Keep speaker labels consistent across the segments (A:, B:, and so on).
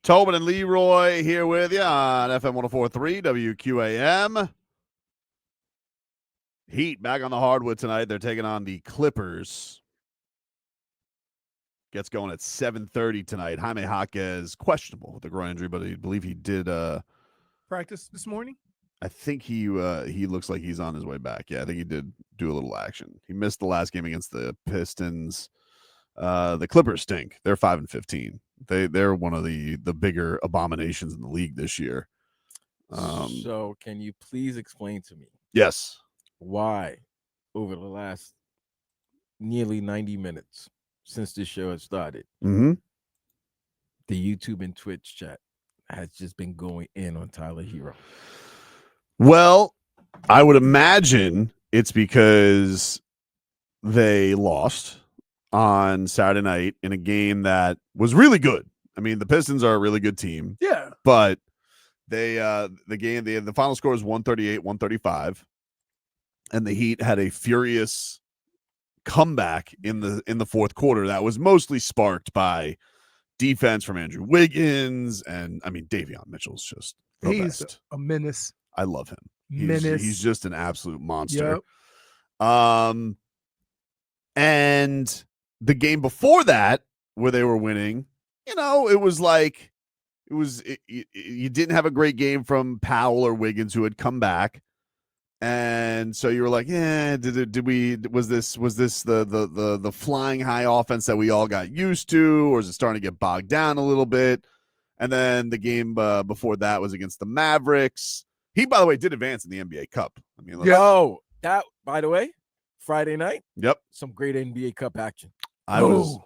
A: Tobin and Leroy here with you on FM 104.3 WQAM. Heat back on the hardwood tonight. They're taking on the Clippers. Gets going at 7:30 tonight. Jaime Jaquez questionable with a groin injury, but I believe he did
B: practice this morning.
A: I think he looks like he's on his way back. Yeah, I think he did do a little action. He missed the last game against the Pistons. The Clippers stink. They're 5-15. They're one of the bigger abominations in the league this year.
C: So can you please explain to me
A: Yes.
C: why over the last nearly 90 minutes since this show has started,
A: Mm-hmm.
C: the YouTube and Twitch chat has just been going in on Tyler Herro?
A: Well, I would imagine it's because they lost on Saturday night in a game that was really good. I mean, the Pistons are a really good team.
B: Yeah.
A: But they the final score was 138-135. And the Heat had a furious comeback in the fourth quarter that was mostly sparked by defense from Andrew Wiggins, and I mean Davion Mitchell's just the best.
B: A menace.
A: I love him.
B: Menace.
A: He's just an absolute monster.
B: Yep.
A: And the game before that, where they were winning, it was like you didn't have a great game from Powell or Wiggins, who had come back. And so you were like, yeah, was this the flying high offense that we all got used to, or is it starting to get bogged down a little bit? And then the game before that was against the Mavericks. He, by the way, did advance in the NBA Cup. I mean,
C: that, by the way, Friday night.
A: Yep.
C: Some great NBA Cup action.
A: I was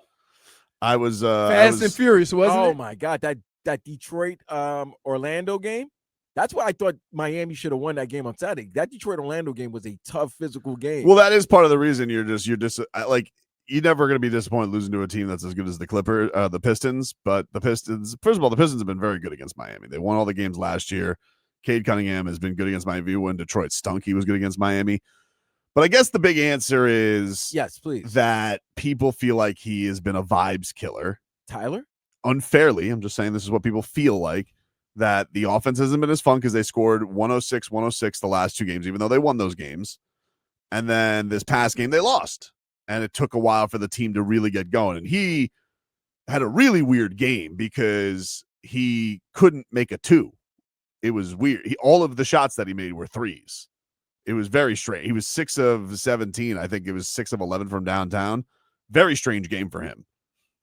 B: Fast and Furious, wasn't it?
C: Oh my God. That Detroit Orlando game. That's why I thought Miami should have won that game on Saturday. That Detroit Orlando game was a tough physical game.
A: Well, that is part of the reason you're never going to be disappointed losing to a team that's as good as the Pistons. But the Pistons, first of all, the Pistons have been very good against Miami. They won all the games last year. Cade Cunningham has been good against Miami. When Detroit stunk, he was good against Miami. But I guess the big answer is
C: yes, please,
A: that people feel like he has been a vibes killer.
C: Tyler?
A: Unfairly. I'm just saying this is what people feel like. That the offense hasn't been as fun because they scored 106 the last two games, even though they won those games. And then this past game, they lost. And it took a while for the team to really get going. And he had a really weird game because he couldn't make a two. It was weird. All of the shots that he made were threes. It was very strange. He was 6 of 17. I think it was 6 of 11 from downtown. Very strange game for him.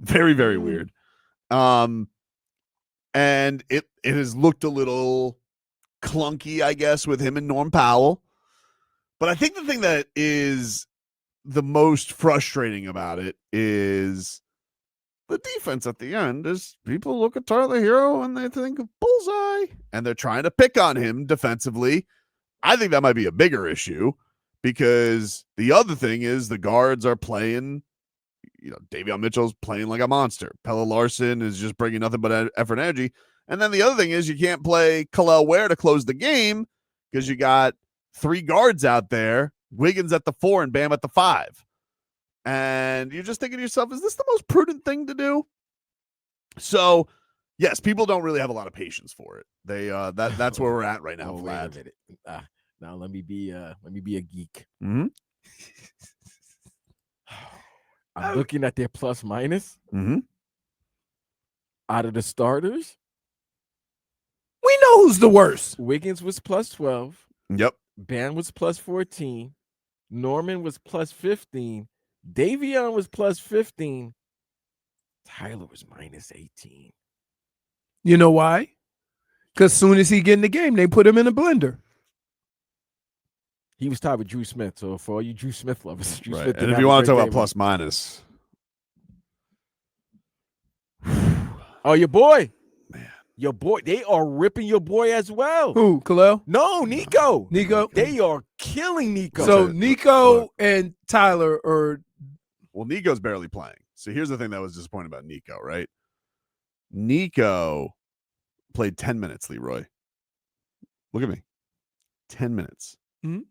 A: Very, very weird. And it has looked a little clunky, I guess, with him and Norm Powell. But I think the thing that is the most frustrating about it is the defense at the end. Is people look at Tyler Herro and they think of bullseye, and they're trying to pick on him defensively. I think that might be a bigger issue because the other thing is the guards are playing. Davion Mitchell's playing like a monster. Pelle Larsson is just bringing nothing but effort and energy. And then the other thing is you can't play Khalil Ware to close the game because you got 3 guards out there, Wiggins at the 4 and Bam at the 5. And you're just thinking to yourself, is this the most prudent thing to do? So, yes, people don't really have a lot of patience for it. They that's where we're at right now, Vlad.
C: Wait a minute. Now let me be a geek.
A: Mm-hmm.
C: I'm looking at their plus minus.
A: Mm-hmm.
C: Out of the starters,
B: we know who's the worst.
C: Wiggins was plus 12.
A: Yep.
C: Bam was plus 14. Norman was plus 15. Davion was plus 15. Tyler was minus 18.
B: You know why? Because soon as he get in the game, they put him in a blender.
C: He was tied with Drew Smith. So for all you Drew Smith lovers, Drew
A: right.
C: Smith
A: and if you want to talk about plus minus.
C: Oh, your boy.
A: Man.
C: Your boy. They are ripping your boy as well.
B: Who? Khalil?
C: No, Nico.
B: Nico?
C: They are killing Nico.
B: So Nico and Tyler are...
A: Well, Nico's barely playing. So here's the thing that was disappointing about Nico, right? Nico played 10 minutes, Leroy. Look at me. 10 minutes.
B: Mm-hmm.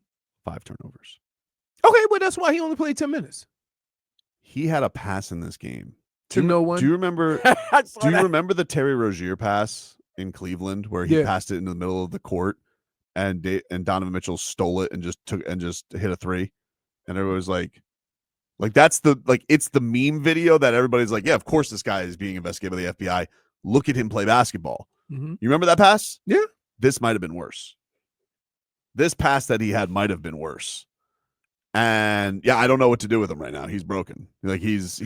A: 5 turnovers.
B: Okay, but that's why he only played 10 minutes.
A: He had a pass in this game
B: to no one.
A: Do you remember?
C: I saw
A: Do you
C: that.
A: remember the Terry Rozier pass in Cleveland where he
B: Yeah.
A: passed it into the middle of the court and Donovan Mitchell stole it and just hit a three, and everybody was like that's it's the meme video that everybody's like, yeah, of course this guy is being investigated by the FBI. Look at him play basketball.
B: Mm-hmm.
A: You remember that pass?
B: Yeah.
A: This might have been worse. This pass that he had might have been worse. And yeah, I don't know what to do with him right now. He's broken. Like he's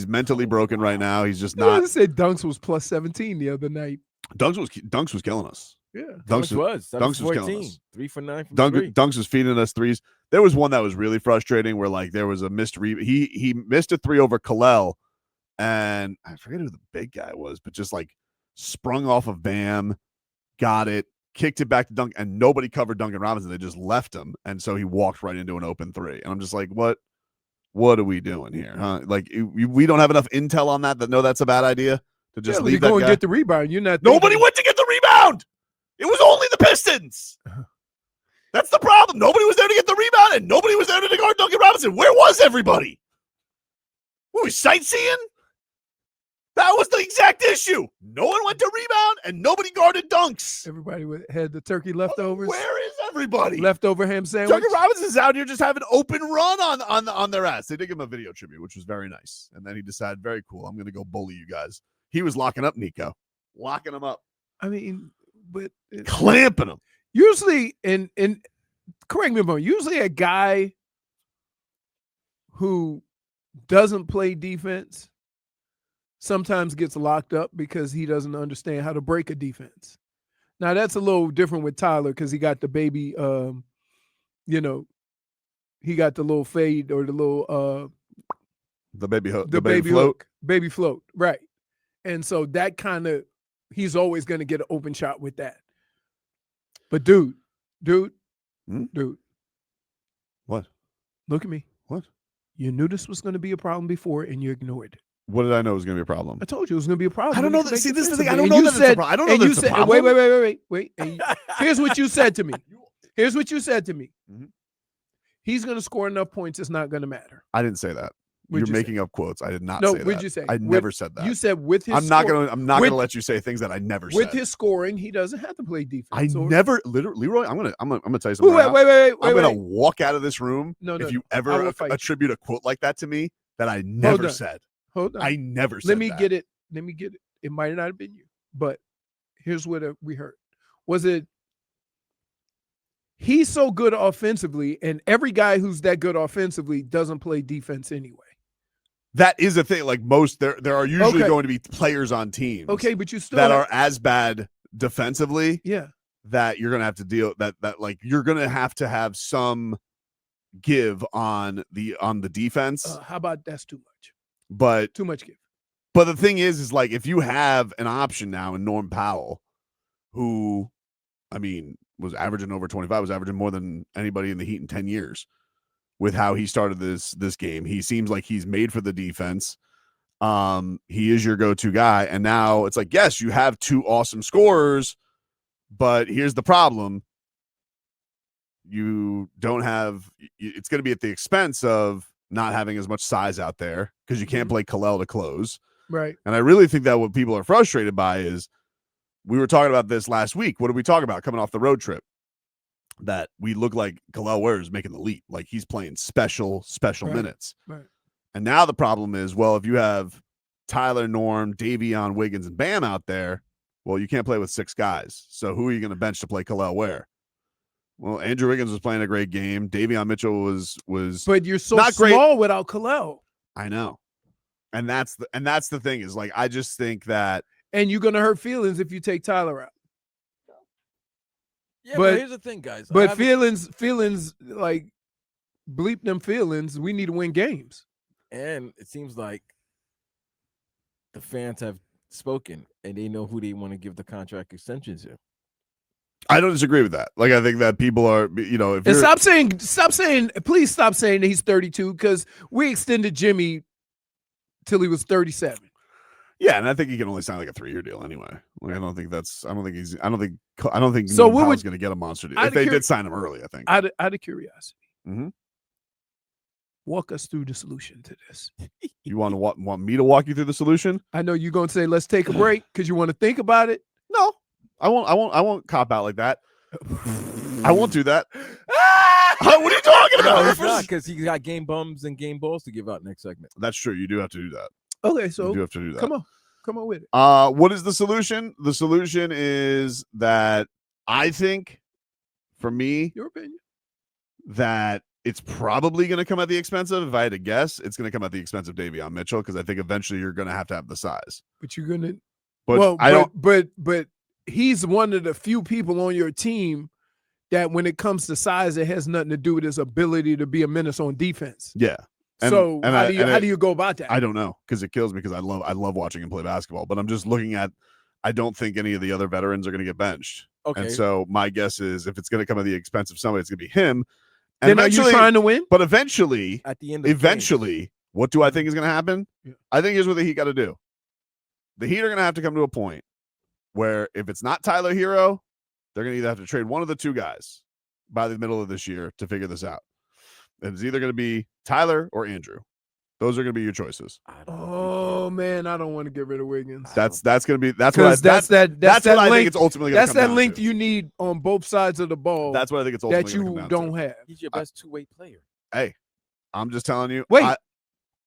A: mentally broken right now. He's just not.
B: I said Dunks was plus 17 the other night.
A: Dunks was killing us.
B: Yeah.
C: Dunks was
A: killing
C: 14.
A: us.
C: 3 for 9 from three.
A: Dunks was feeding us threes. There was one that was really frustrating where like there was a missed he missed a three over Kalel, and I forget who the big guy was, but just like sprung off of Bam, got it, kicked it back to Dunk, and nobody covered Duncan Robinson. They just left him, and so he walked right into an open three. And I'm just like, what are we doing here? Huh? Like we don't have enough intel on that know that's a bad idea to just leave that
B: go
A: guy.
B: and get the rebound. You're not.
A: Nobody went to get the rebound. It was only the Pistons. That's the problem. Nobody was there to get the rebound, and nobody was there to guard Duncan Robinson. Where was everybody? Were we sightseeing? That was the exact issue. No one went to rebound, and nobody guarded Dunks.
B: Everybody had the turkey leftovers.
A: Where is everybody?
B: Leftover ham sandwich.
A: Duncan Robinson's out here just having open run on their ass. They did give him a video tribute, which was very nice. And then he decided, very cool, I'm going to go bully you guys. He was locking up Nico. Locking him up.
B: I mean, but
A: clamping him.
B: Usually, and correct me if I'm wrong, usually a guy who doesn't play defense sometimes gets locked up because he doesn't understand how to break a defense. Now that's a little different with Tyler because he got the baby, he got the little fade or the little
A: the baby hook,
B: the baby float, baby float, right? And so that kind of he's always going to get an open shot with that. But dude,
A: what?
B: Look at me.
A: What?
B: You knew this was going to be a problem before, and you ignored it.
A: What did I know was going to be a problem?
B: I told you it was going to be a problem.
A: I don't know that. See, this is the thing. I don't
B: And
A: know
B: you
A: that
B: said-
A: it's a problem. I don't know
B: And
A: that
B: you
A: it's a
B: said,
A: problem.
B: wait. And here's what you said to me. Here's what you said to me.
A: Mhm.
B: He's going to score enough points. It's not going to matter.
A: I didn't say that.
B: What'd
A: You're
B: you
A: making up quotes. I did not
B: No,
A: say that.
B: what'd you say?
A: I never said that.
B: You said with his
A: I'm not
B: score-
A: gonna
B: with-
A: let you say things that I never
B: with
A: said.
B: his scoring, he doesn't have to play defense.
A: I
B: or-
A: never literally, Leroy. I'm gonna tell you something.
B: Wait,
A: right now.
B: wait.
A: I'm gonna walk out of this room
B: No,
A: if you
B: I
A: ever
B: will fight you.
A: attribute a quote like that to me that I never
B: on.
A: said.
B: Hold on.
A: I never said.
B: Let me
A: that.
B: get it. It might not have been you, but here's what we heard. Was it he's so good offensively, and every guy who's that good offensively doesn't play defense anyway.
A: That is a thing. Like most, there are usually
B: Okay.
A: going to be players on teams.
B: Okay, but you still
A: that
B: have-
A: are as bad defensively
B: yeah.
A: that you're gonna have to deal that like you're gonna have to have some give on the defense.
B: How about that's too much?
A: But
B: Too much give.
A: the thing is like if you have an option now in Norm Powell, who, I mean, was averaging over 25, was averaging more than anybody in the Heat in 10 years. With how he started this game, he seems like he's made for the defense. He is your go-to guy, and now it's like, yes, you have two awesome scorers, but here's the problem: you don't have. It's going to be at the expense of not having as much size out there because you can't play Kalel to close.
B: Right.
A: And I really think that what people are frustrated by is we were talking about this last week. What did we talk about coming off the road trip? That we look like Kalel Ware is making the leap, like he's playing special
B: Right.
A: minutes.
B: Right.
A: And now the problem is, well, if you have Tyler, Norm, Davion, Wiggins, and Bam out there, well, you can't play with six guys. So who are you going to bench to play Kalel Ware? Well, Andrew Wiggins was playing a great game. Davion Mitchell was
B: But you're so
A: not great.
B: small without Kalel.
A: I know. And that's the thing is like I just think that
B: And you're gonna hurt feelings if you take Tyler out.
C: Yeah,
B: But-
C: but here's the thing, guys. I
B: But
C: have-
B: feelings like bleep them feelings. We need to win games.
C: and it seems like the fans have spoken and they know who they want to give the contract extension to.
A: I don't disagree with that. Like I think that people are, if
B: And
A: you're,
B: please stop saying that he's 32 because we extended Jimmy till he was 37.
A: yeah, and I think he can only sign like a 3-year deal anyway. Like I don't think
B: So
A: Norm
B: what
A: Powell's
B: would-
A: going to get a monster deal.
B: I'd
A: If they
B: cur-
A: did sign him early, I think.
B: Out of curiosity,
A: Mhm.
B: Walk us through the solution to this.
A: You want me to walk you through the solution?
B: I know you're going to say, let's take a break because you want to think about it.
A: No, I won't cop out like that. I won't do that. What are you talking about?
C: No, it's not, because he got game bums and game balls to give out next segment.
A: That's true. You do have to do that.
B: Okay,
A: You
B: so
A: do have to do that.
B: come on with it.
A: What is the solution? The solution is that I think, for me,
B: Your opinion.
A: that it's probably going to come at the expense of, if I had to guess, it's going to come at the expense of Davion Mitchell, because I think eventually you're going to have the size.
B: But you're gonna.
A: But
B: But he's one of the few people on your team that, when it comes to size, it has nothing to do with his ability to be a menace on defense.
A: Yeah.
B: So how do you go about that?
A: I don't know, because it kills me, because I love watching him play basketball. But I'm just looking at, I don't think any of the other veterans are going to get benched.
C: Okay.
A: And so my guess is, if it's going to come at the expense of somebody, it's going to be him. And
B: then are you trying to win?
A: But eventually,
C: At the end of the game.
A: what do I think is going to happen?
B: Yeah.
A: I think here's what the Heat got to do. The Heat are going to have to come to a point where, if it's not Tyler Herro, they're going to either have to trade one of the two guys by the middle of this year to figure this out. It's either going to be Tyler or Andrew. Those are going to be your choices.
B: Oh man, I don't want to get rid of Wiggins.
A: That's going to be that's
B: Because
A: what
B: that's that
A: what I
B: length.
A: think it's ultimately going to
B: That's
A: come
B: that
A: down
B: length
A: to.
B: you need on both sides of the ball.
A: That's what I think it's ultimately
B: that
A: gonna
B: you
A: come down
B: don't
A: to.
B: have.
C: He's your best two-way player.
A: Hey, I'm just telling you.
B: Wait.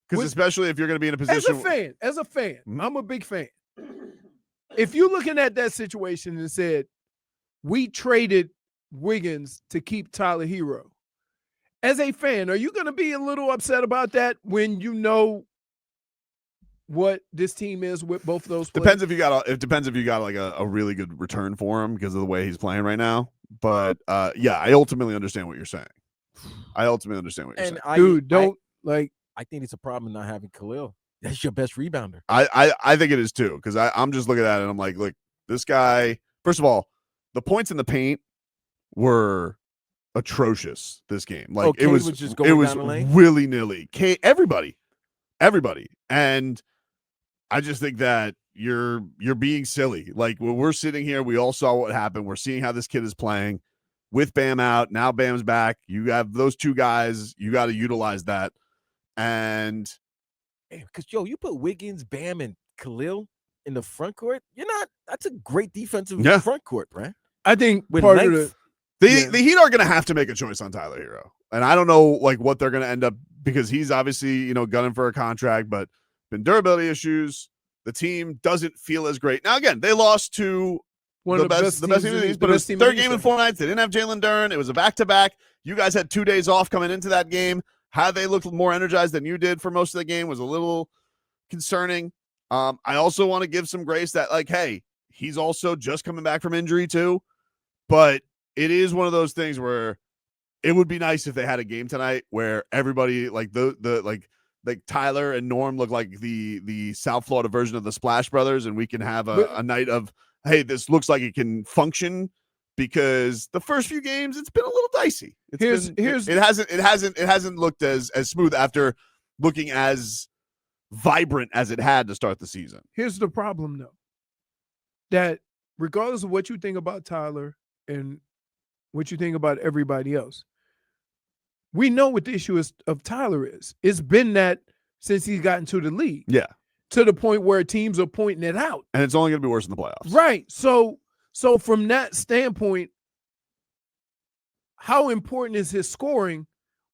A: Because especially if you're going to be in a position.
B: As a fan, I'm a big fan. If you're looking at that situation and said, we traded Wiggins to keep Tyler Herro, as a fan, are you going to be a little upset about that when you know what this team is with both of those players?
A: Depends if you got like a really good return for him because of the way he's playing right now. But yeah, I ultimately understand what you're saying. Saying.
C: I think it's a problem not having Khalil. That's your best rebounder.
A: I think it is too, because I'm just looking at it and I'm like, look, this guy. First of all, the points in the paint were atrocious this game. Like
C: it was just going down the lane?
A: willy-nilly. Everybody, and I just think that you're being silly. Like, when we're sitting here, we all saw what happened. We're seeing how this kid is playing with Bam out. Now Bam's back. You have those two guys. You got to utilize that. And
C: because you put Wiggins, Bam, and Khalil in the front court. That's a great defensive front court, right?
B: I think
C: With
B: part
C: length.
B: of
A: the Heat are going to have to make a choice on Tyler Herro. And I don't know like what they're going to end up, because he's obviously, gunning for a contract, but been durability issues. The team doesn't feel as great. Now, again, they lost to
B: one of the best teams
A: team in the East, but it was third game in 4 nights. They didn't have Jalen Duren. It was a back-to-back. You guys had 2 days off coming into that game. How they looked more energized than you did for most of the game was a little concerning. I also want to give some grace that, like, hey, he's also just coming back from injury too. But it is one of those things where it would be nice if they had a game tonight where everybody, like like Tyler and Norm, look like the South Florida version of the Splash Brothers, and we can have a night of, hey, this looks like it can function. Because the first few games, it's been a little dicey. It hasn't looked as smooth after looking as vibrant as it had to start the season.
B: Here's the problem, though, that regardless of what you think about Tyler and what you think about everybody else, we know what the issue of Tyler is. It's been that since he's gotten to the league.
A: Yeah.
B: To the point where teams are pointing it out.
A: And it's only going to be worse in the playoffs.
B: Right. So from that standpoint, how important is his scoring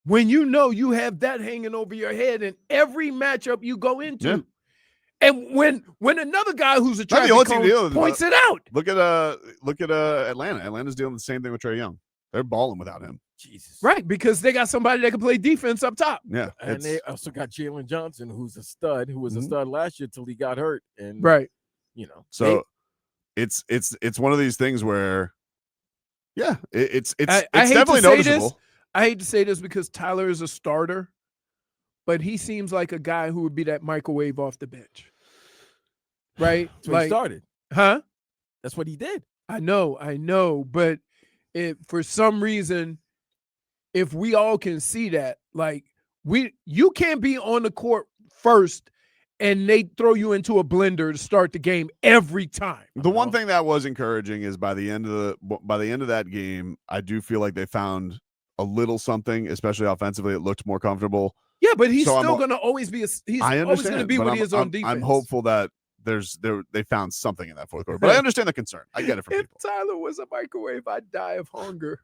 B: when you have that hanging over your head in every matchup you go into? Yeah. And when another guy who's a traffic cone points it out.
A: Look at Atlanta. Atlanta's dealing with the same thing with Trae Young. They're balling without him.
C: Jesus.
B: Right, because they got somebody that can play defense up top.
A: Yeah.
C: And they also got Jalen Johnson, who's a stud, who was a stud last year till he got hurt. And
B: right.
A: So it's one of these things where, yeah, it's definitely noticeable.
B: I hate to say this because Tyler is a starter, but he seems like a guy who would be that microwave off the bench. Right?
C: That's what he started.
B: Huh?
C: That's what he did.
B: I know, but for some reason, if we all can see that, like you can't be on the court first and they throw you into a blender to start the game every time.
A: The one thing that was encouraging is by the end of that game, I do feel like they found a little something, especially offensively. It looked more comfortable.
B: Yeah, but he's
A: So
B: still going to always be he's
A: I
B: always going to
A: understand,
B: be
A: but
B: what he is on defense.
A: I'm hopeful that they found something in that fourth quarter. But I understand the concern. I get it from
B: If
A: people.
B: Tyler was a microwave, I'd die of hunger.